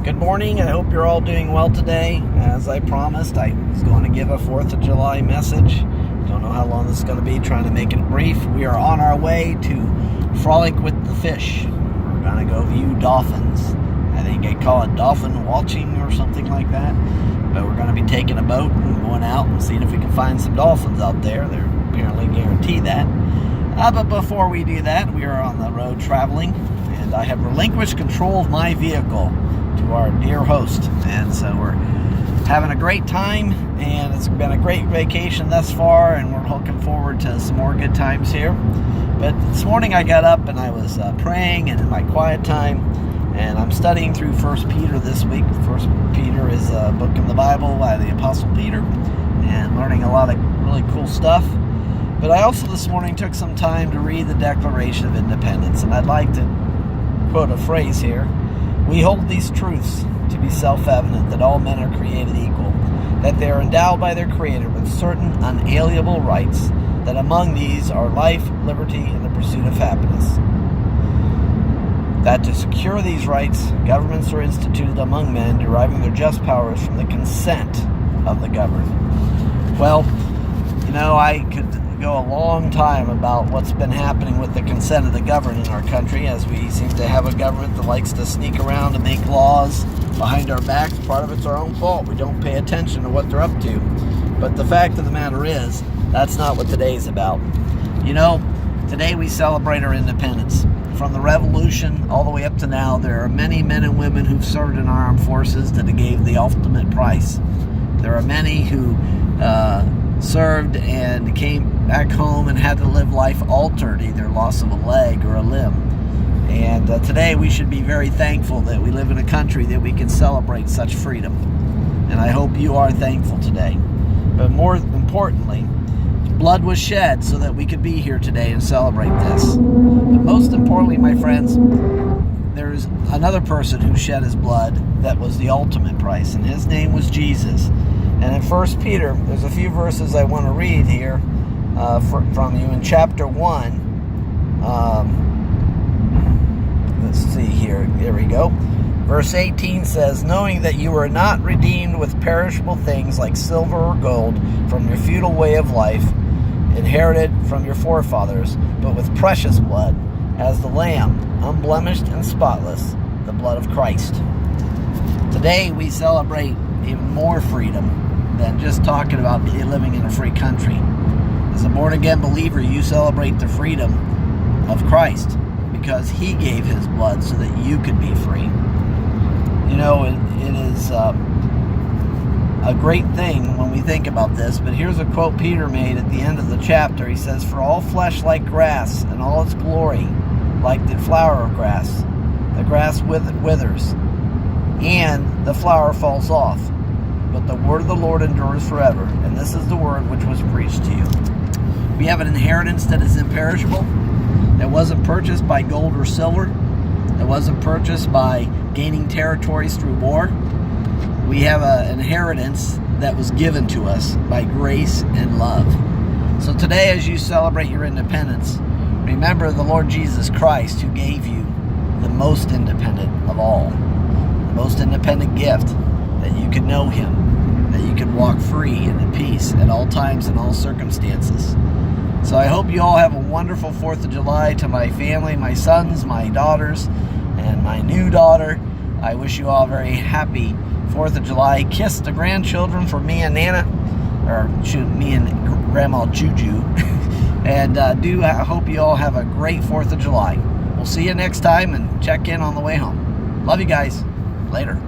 Good morning. I hope you're all doing well today. As I promised, I was going to give a 4th of July message. Don't know how long this is going to be, trying to make it brief. We are on our way to frolic with the fish. We're going to go view dolphins. I think they call it dolphin watching or something like that. But we're going to be taking a boat and going out and seeing if we can find some dolphins out there. They're apparently guaranteed that. But before we do that, we are on the road traveling, and I have relinquished control of my vehicle to our dear host, and so we're having a great time, and it's been a great vacation thus far, and we're looking forward to some more good times here. But this morning I got up and I was praying and in my quiet time, and I'm studying through 1 Peter this week. 1 Peter is a book in the Bible by the Apostle Peter, and learning a lot of really cool stuff. But I also this morning took some time to read the Declaration of Independence, and I'd like to quote a phrase here. We hold these truths to be self-evident, that all men are created equal, that they are endowed by their Creator with certain unalienable rights, that among these are life, liberty, and the pursuit of happiness. That to secure these rights, governments are instituted among men, deriving their just powers from the consent of the governed. Well, I could go a long time about what's been happening with the consent of the governed in our country, as we seem to have a government that likes to sneak around and make laws behind our backs. Part of it's our own fault. We don't pay attention to what they're up to. But the fact of the matter is, that's not what today's about. Today we celebrate our independence. From the Revolution all the way up to now, there are many men and women who've served in our armed forces that gave the ultimate price. There are many who served and came back home and had to live life altered, either loss of a leg or a limb. And today we should be very thankful that we live in a country that we can celebrate such freedom. And I hope you are thankful today. But more importantly, blood was shed so that we could be here today and celebrate this. But most importantly, my friends, there's another person who shed his blood that was the ultimate price, and his name was Jesus. And in 1 Peter, there's a few verses I want to read here from you. In chapter 1, let's see here. There we go. Verse 18 says, knowing that you are not redeemed with perishable things like silver or gold from your futile way of life, inherited from your forefathers, but with precious blood, as the Lamb, unblemished and spotless, the blood of Christ. Today we celebrate even more freedom than just talking about living in a free country. As a born-again believer, you celebrate the freedom of Christ because He gave His blood so that you could be free. It is a great thing when we think about this, but here's a quote Peter made at the end of the chapter. He says, for all flesh like grass, and all its glory like the flower of grass. The grass withers, and the flower falls off. But the word of the Lord endures forever, and this is the word which was preached to you. We have an inheritance that is imperishable, that wasn't purchased by gold or silver, that wasn't purchased by gaining territories through war. We have an inheritance that was given to us by grace and love. So today, as you celebrate your independence, remember the Lord Jesus Christ, who gave you the most independent of all, the most independent gift, that you could know Him, that you could walk free and in peace at all times and all circumstances. So I hope you all have a wonderful 4th of July. To my family, my sons, my daughters, and my new daughter, I wish you all a very happy 4th of July. Kiss the grandchildren for me and Nana, or me and Grandma Juju. And I hope you all have a great 4th of July. We'll see you next time, and check in on the way home. Love you guys. Later.